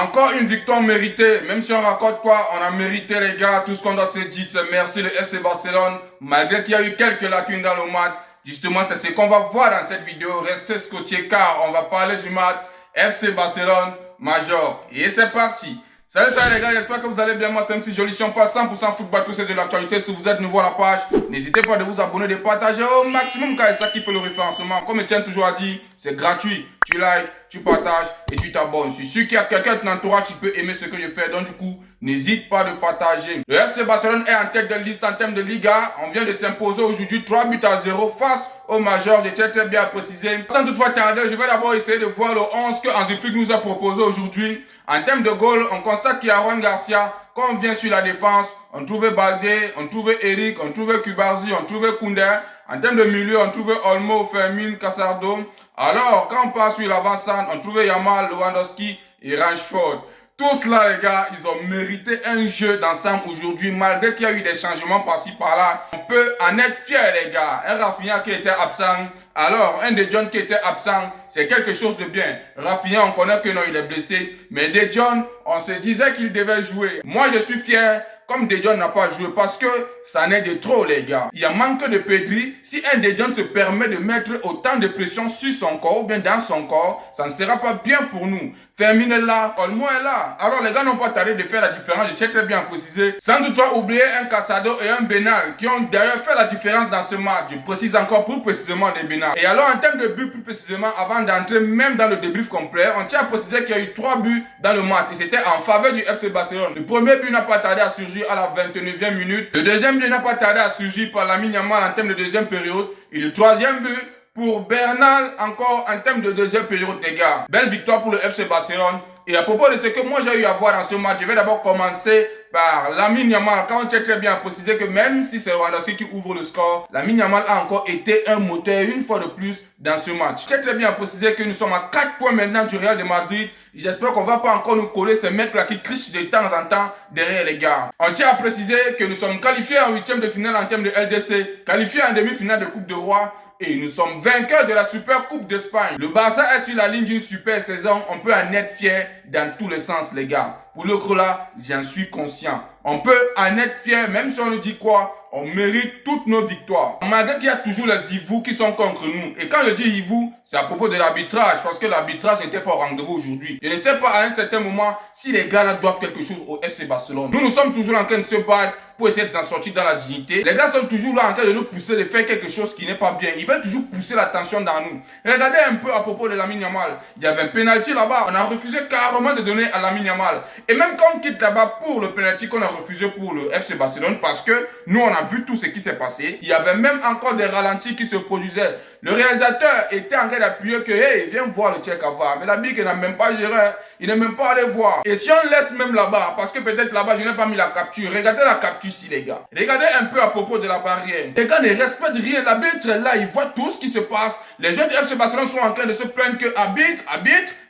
Encore une victoire méritée, même si on raconte quoi, on a mérité les gars, tout ce qu'on doit se dire c'est merci le FC Barcelone, malgré qu'il y a eu quelques lacunes dans le match. Justement c'est ce qu'on va voir dans cette vidéo, restez scotchés car on va parler du match FC Barcelone Major. Et c'est parti. Salut les gars, j'espère que vous allez bien, moi c'est MC Joli, si on parle 100% football, tout c'est de l'actualité. Si vous êtes nouveau à la page, n'hésitez pas de vous abonner, de partager au maximum car c'est ça qui fait le référencement. Comme Etienne toujours a dit, c'est gratuit, tu likes, tu partages et tu t'abonnes. Je suis sûr qu'il y a quelqu'un de ton entourage qui peut aimer ce que je fais, donc du coup, n'hésite pas de partager. Le FC Barcelone est en tête de liste en termes de Liga, on vient de s'imposer aujourd'hui 3-0 face au Major, j'ai très bien précisé. Sans toutefois tarder, je vais d'abord essayer de voir le 11 que Hansi Flick nous a proposé aujourd'hui. En termes de goal, on constate qu'il y a Juan Garcia. Quand on vient sur la défense, on trouvait Baldé, on trouvait Eric, on trouvait Kubarzi, on trouvait Koundé. En termes de milieu, on trouvait Olmo, Fermin, Casardo. Alors, quand on passe sur l'avant-centre, on trouvait Yamal, Lewandowski et Rashford. Tous là, les gars, ils ont mérité un jeu d'ensemble aujourd'hui, malgré qu'il y a eu des changements par-ci par-là. On peut en être fier, les gars. Un Rafinha qui était absent, alors un De Jong qui était absent, c'est quelque chose de bien. Rafinha, on connaît que non, il est blessé, mais De Jong, on se disait qu'il devait jouer. Moi, je suis fier. Comme De Jong n'a pas joué parce que ça n'est de trop les gars. Il y a manque de Pedri. Si un De Jong se permet de mettre autant de pression sur son corps ou bien dans son corps, ça ne sera pas bien pour nous. Fermin est là, Olmo est là. Alors les gars n'ont pas tardé de faire la différence, je tiens très bien à préciser. Sans doute oublier un Casado et un Bernal qui ont d'ailleurs fait la différence dans ce match. Je précise encore plus précisément des Bernal. Et alors en termes de buts plus précisément, avant d'entrer même dans le débrief complet, on tient à préciser qu'il y a eu 3 buts dans le match et c'était en faveur du FC Barcelone. Le premier but n'a pas tardé à surgir à la 29e minute. Le deuxième but n'a pas tardé à surgir par Lamine Yamal en termes de deuxième période. Et le troisième but pour Bernal encore en termes de deuxième période, les gars. Belle victoire pour le FC Barcelone. Et à propos de ce que moi j'ai eu à voir dans ce match, je vais d'abord commencer par Lamine Yamal. Quand on tient très bien à préciser que même si c'est Lewandowski qui ouvre le score, Lamine Yamal a encore été un moteur une fois de plus dans ce match. Je tiens très bien à préciser que nous sommes à 4 points maintenant du Real de Madrid. J'espère qu'on va pas encore nous coller ces mecs-là qui trichent de temps en temps derrière les gars. On tient à préciser que nous sommes qualifiés en 8e de finale en termes de LDC, qualifiés en demi-finale de Coupe de Roi. Et nous sommes vainqueurs de la Super Coupe d'Espagne. Le Barça est sur la ligne d'une super saison. On peut en être fier dans tous les sens, les gars. Pour le coup là, j'en suis conscient. On peut en être fier, même si on nous dit quoi, on mérite toutes nos victoires. Malgré qu'il y a toujours les Ivous qui sont contre nous. Et quand je dis Ivous, c'est à propos de l'arbitrage. Parce que l'arbitrage n'était pas au rendez-vous aujourd'hui. Je ne sais pas à un certain moment si les gars là doivent quelque chose au FC Barcelone. Nous sommes toujours en train de se battre pour essayer de s'en sortir dans la dignité. Les gars sont toujours là en train de nous pousser de faire quelque chose qui n'est pas bien. Ils veulent toujours pousser l'attention dans nous. Regardez un peu à propos de Lamine Yamal. Il y avait un penalty là-bas. On a refusé carrément de donner à Lamine Yamal. Et même quand on quitte là-bas pour le penalty qu'on a refusé pour le FC Barcelone, parce que nous on a vu tout ce qui s'est passé. Il y avait même encore des ralentis qui se produisaient. Le réalisateur était en train d'appuyer que hey, viens voir le check à voir. Mais la bique n'a même pas géré. Il n'est même pas allé voir. Et si on laisse même là-bas, parce que peut-être là-bas je n'ai pas mis la capture. Regardez la capture ici les gars. Regardez un peu à propos de la barrière. Les gars ne respectent rien. L'arbitre est là, il voit tout ce qui se passe. Les gens du FC Barcelone sont en train de se plaindre que arbitre,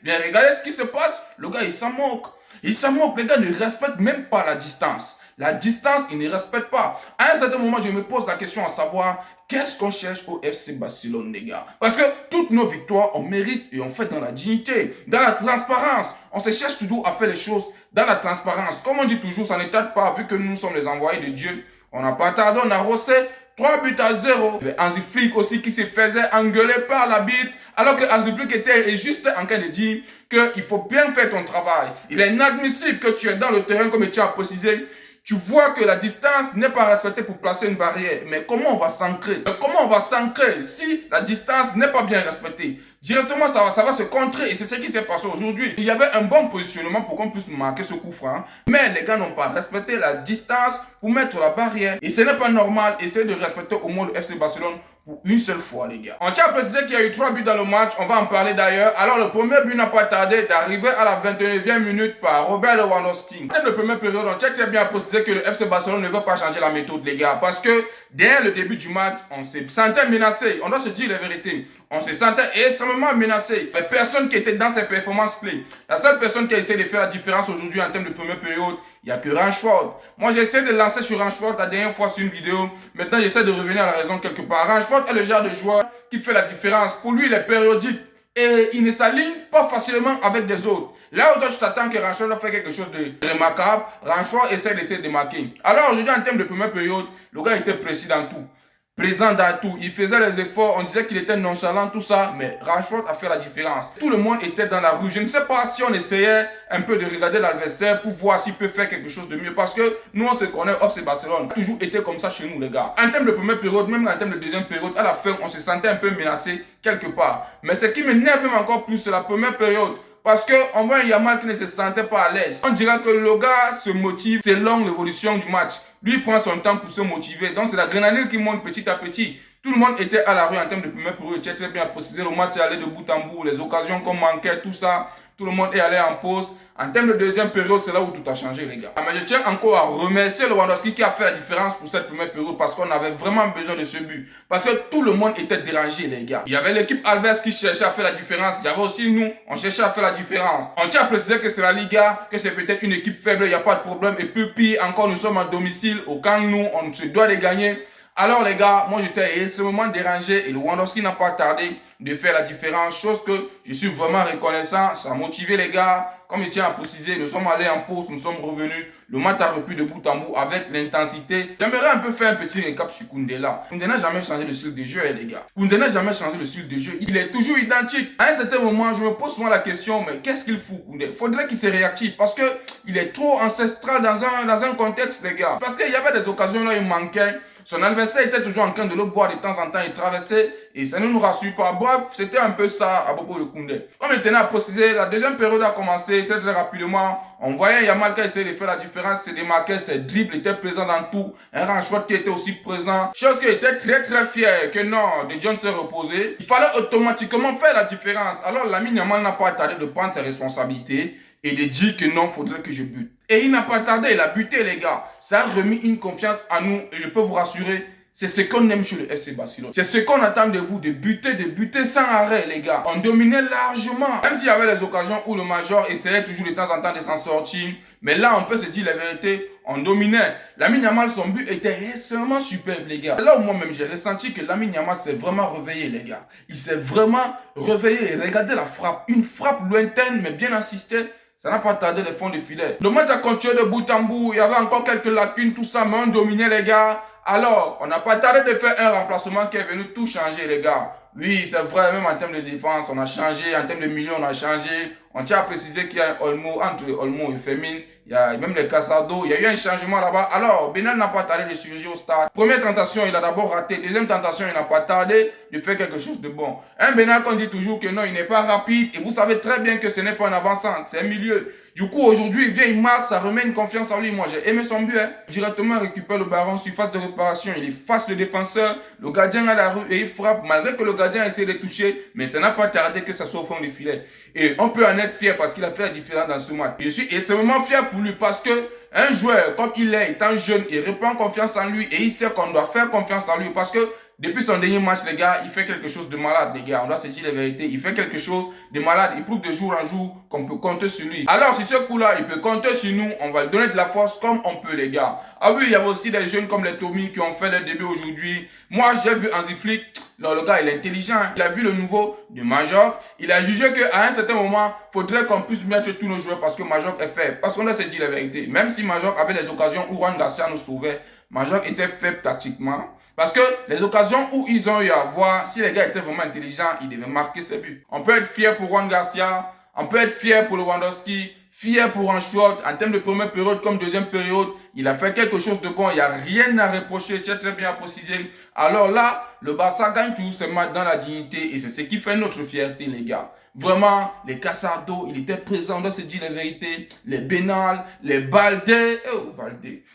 bien regardez ce qui se passe. Le gars il s'en moque. Il s'en moque. Les gars ne respectent même pas la distance. La distance, ils ne respectent pas. À un certain moment, je me pose la question à savoir qu'est-ce qu'on cherche au FC Barcelone, les gars. Parce que toutes nos victoires, on mérite et on fait dans la dignité, dans la transparence. On se cherche toujours à faire les choses dans la transparence. Comme on dit toujours, ça ne tarde pas, vu que nous sommes les envoyés de Dieu. On n'a pas tardé, on a rossé 3-0. Hansi Flick aussi qui se faisait engueuler par l'arbitre, alors que Hansi Flick était juste en train de dire qu'il faut bien faire ton travail. Il est inadmissible que tu es dans le terrain, comme tu as précisé. Tu vois que la distance n'est pas respectée pour placer une barrière. Mais comment on va s'ancrer? Comment on va s'ancrer si la distance n'est pas bien respectée? Directement, ça va se contrer. Et c'est ce qui s'est passé aujourd'hui. Il y avait un bon positionnement pour qu'on puisse marquer ce coup franc. Mais les gars n'ont pas respecté la distance pour mettre la barrière. Et ce n'est pas normal. Essayez de respecter au moins le FC Barcelone pour une seule fois, les gars. On tient à préciser qu'il y a eu 3 buts dans le match. On va en parler d'ailleurs. Alors, le premier but n'a pas tardé d'arriver à la 29e minute par Robert Lewandowski. Dans le premier période, on tient très bien à préciser que le FC Barcelone ne veut pas changer la méthode, les gars. Parce que dès le début du match, on se sentait menacé. On doit se dire la vérité. On se sentait extrêmement menacé. Il n'y a personne qui était dans ses performances clés. La seule personne qui a essayé de faire la différence aujourd'hui en termes de première période, il n'y a que Rashford. Moi, j'essaie de lancer sur Rashford la dernière fois sur une vidéo. Maintenant, j'essaie de revenir à la raison quelque part. Rashford est le genre de joueur qui fait la différence. Pour lui, il est périodique. et il ne s'aligne pas facilement avec des autres. Là où toi tu t'attends que Rancho doit faire quelque chose de remarquable, Rancho essaie de se démarquer. Alors aujourd'hui en termes de première période, le gars était précis dans tout. Présent dans tout, il faisait les efforts, on disait qu'il était nonchalant, tout ça, mais Rashford a fait la différence. Tout le monde était dans la rue. Je ne sais pas si on essayait un peu de regarder l'adversaire pour voir s'il peut faire quelque chose de mieux, parce que nous on se connaît, FC Barcelone, a toujours été comme ça chez nous les gars. En termes de première période, même en termes de deuxième période, à la fin on se sentait un peu menacé quelque part. Mais ce qui m'énerve même encore plus, c'est la première période. Parce qu'on voit un Yamal qui ne se sentait pas à l'aise. On dirait que le gars se motive selon l'évolution du match. Lui il prend son temps pour se motiver. Donc c'est l'adrénaline qui monte petit à petit. Tout le monde était à la rue en termes de première période. Tu as très bien précisé, le match est allé de bout en bout. Les occasions qu'on manquait, tout ça. Tout le monde est allé en pause. En termes de deuxième période, c'est là où tout a changé, les gars. Mais je tiens encore à remercier Lewandowski qui a fait la différence pour cette première période parce qu'on avait vraiment besoin de ce but. Parce que tout le monde était dérangé, les gars. Il y avait l'équipe Alves qui cherchait à faire la différence. Il y avait aussi nous, on cherchait à faire la différence. On tient à préciser que c'est la Liga, que c'est peut-être une équipe faible, il n'y a pas de problème. Et puis pire, encore nous sommes à domicile, au camp nous, on se doit les gagner. Alors les gars, moi j'étais extrêmement dérangé et Lewandowski n'a pas tardé de faire la différence, chose que je suis vraiment reconnaissant, ça a motivé les gars. Comme je tiens à préciser, nous sommes allés en pause, nous sommes revenus, le match a repris de bout en bout avec l'intensité. J'aimerais un peu faire un petit récap sur Koundé là. Koundé n'a jamais changé le style de jeu les gars. Koundé n'a jamais changé le style de jeu, il est toujours identique. À un certain moment, je me pose souvent la question, mais qu'est-ce qu'il fout Koundé? Faudrait qu'il se réactive parce que il est trop ancestral dans un contexte les gars. Parce qu'il y avait des occasions là, il manquait. Son adversaire était toujours en train de le boire de temps en temps, il traversait et ça ne nous rassure pas. Bref, c'était un peu ça à propos de Koundé. Comme je tenais à préciser, la deuxième période a commencé très rapidement. On voyait Yamal qui essayait de faire la différence, se démarquer, ses dribbles étaient présents dans tout. Un Rashford qui était aussi présent. Chose qui était très fier que non, De Jong s'est reposé. Il fallait automatiquement faire la différence. Alors Lamine Yamal n'a pas tardé de prendre ses responsabilités et de dire que non, il faudrait que je bute. Et il n'a pas tardé, il a buté les gars. Ça a remis une confiance à nous et je peux vous rassurer, c'est ce qu'on aime chez le FC Barcelone. C'est ce qu'on attend de vous, de buter sans arrêt les gars. On dominait largement. Même s'il y avait des occasions où le Major essayait toujours de temps en temps de s'en sortir. Mais là, on peut se dire la vérité, on dominait. Lamine Yamal, son but était extrêmement superbe les gars. C'est là où moi-même j'ai ressenti que Lamine Yamal s'est vraiment réveillé les gars. Il s'est vraiment réveillé. Regardez la frappe. Une frappe lointaine mais bien assistée. Ça n'a pas tardé les fonds de filet. Le match a continué de bout en bout. Il y avait encore quelques lacunes, tout ça, mais on dominait les gars. Alors, on n'a pas tardé de faire un remplacement qui est venu tout changer les gars. Oui, c'est vrai, même en termes de défense, on a changé. En termes de milieu, on a changé. On tient à préciser qu'il y a un Olmo, entre Olmo et Femine. Il y a même les Casado. Il y a eu un changement là-bas. Alors, Benal n'a pas tardé de surgir au stade. Première tentation, il a d'abord raté. Deuxième tentation, il n'a pas tardé de faire quelque chose de bon. Un Benal qu'on dit toujours que non, il n'est pas rapide. Et vous savez très bien que ce n'est pas un avançant. C'est un milieu. Du coup, aujourd'hui, il vient, il marque, ça remet une confiance en lui. Moi, j'ai aimé son but. Hein. Directement, il récupère le ballon, surface de réparation. Il efface le défenseur. Le gardien à la rue et il frappe. Malgré que le gardien essaie de toucher, mais ça n'a pas tardé que ça soit au fond du filet. Et on peut en être fier parce qu'il a fait la différence dans ce match. Je suis extrêmement fier pour lui parce que un joueur, comme il est, étant jeune, il reprend confiance en lui et il sait qu'on doit faire confiance en lui parce que depuis son dernier match, les gars, il fait quelque chose de malade, les gars. On doit se dire la vérité. Il fait quelque chose de malade. Il prouve de jour en jour qu'on peut compter sur lui. Alors, sur ce coup-là, il peut compter sur nous. On va lui donner de la force comme on peut, les gars. Ah oui, il y avait aussi des jeunes comme les Tommy qui ont fait leur début aujourd'hui. Moi, j'ai vu Hansi Flick. Non, le gars, il est intelligent. Il a vu le nouveau de Major. Il a jugé qu'à un certain moment, il faudrait qu'on puisse mettre tous nos joueurs parce que Major est faible. Parce qu'on doit se dire la vérité. Même si Major avait des occasions où Juan Garcia nous sauvait, Major était faible tactiquement. Parce que les occasions où ils ont eu à voir, si les gars étaient vraiment intelligents, ils devaient marquer ses buts. On peut être fier pour Juan Garcia, on peut être fier pour Lewandowski, fier pour Rashford. En termes de première période comme deuxième période, il a fait quelque chose de bon. Il n'y a rien à reprocher, c'est très bien précisé. Alors là, le Barça gagne toujours ce match dans la dignité et c'est ce qui fait notre fierté, les gars. Vraiment, les Casado, il était présent, on doit se dire la vérité. Les Benal, les Baldé,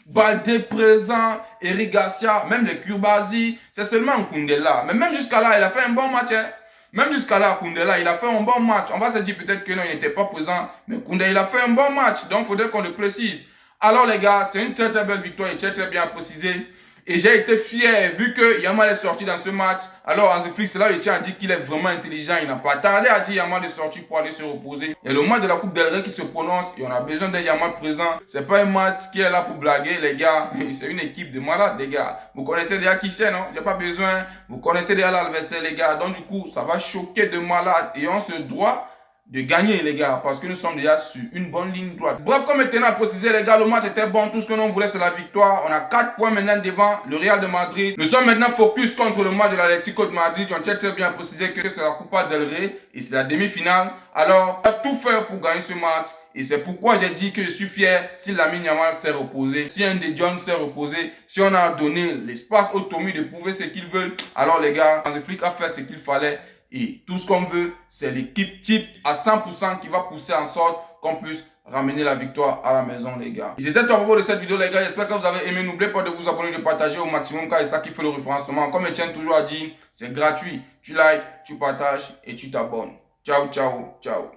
Baldé présent, Eric Garcia, même les Kurbasi, c'est seulement Koundé là. Mais même jusqu'à là, il a fait un bon match. Hein. Même jusqu'à là, Koundé là, il a fait un bon match. On va se dire peut-être que non, il n'était pas présent, mais Koundé, il a fait un bon match. Donc, il faudrait qu'on le précise. Alors les gars, c'est une très belle victoire et très bien précisé. Et j'ai été fier, vu que Yamal est sorti dans ce match. Alors, Hansi Flick, c'est là où il tient à dire qu'il est vraiment intelligent. Il n'a pas tardé à dire Yamal est sorti pour aller se reposer. Il y a le match de la Coupe del Rey qui se prononce et on a besoin d'un Yamal présent. C'est pas un match qui est là pour blaguer, les gars. C'est une équipe de malades, les gars. Vous connaissez déjà qui c'est, non? Il n'y a pas besoin. Vous connaissez déjà l'adversaire, les gars. Donc, du coup, ça va choquer de malades et on se doit de gagner, les gars, parce que nous sommes déjà sur une bonne ligne droite. Bref, comme maintenant à préciser, les gars, le match était bon. Tout ce que l'on voulait, c'est la victoire. On a 4 points maintenant devant le Real de Madrid. Nous sommes maintenant focus contre le match de l'Atlético de Madrid. On tient très bien à préciser que c'est la Copa del Rey et c'est la demi-finale. Alors, on va tout faire pour gagner ce match. Et c'est pourquoi j'ai dit que je suis fier si Lamine Yamal s'est reposé, si un des John s'est reposé, si on a donné l'espace aux Tommy de prouver ce qu'ils veulent. Alors, les gars, Hansi Flick a fait ce qu'il fallait. Et tout ce qu'on veut, c'est l'équipe type à 100% qui va pousser en sorte qu'on puisse ramener la victoire à la maison, les gars. Et c'était tout à propos de cette vidéo, les gars. J'espère que vous avez aimé. N'oubliez pas de vous abonner, de partager au maximum car c'est ça qui fait le référencement. Comme je tiens toujours à dire, c'est gratuit. Tu likes, tu partages et tu t'abonnes. Ciao, ciao, ciao.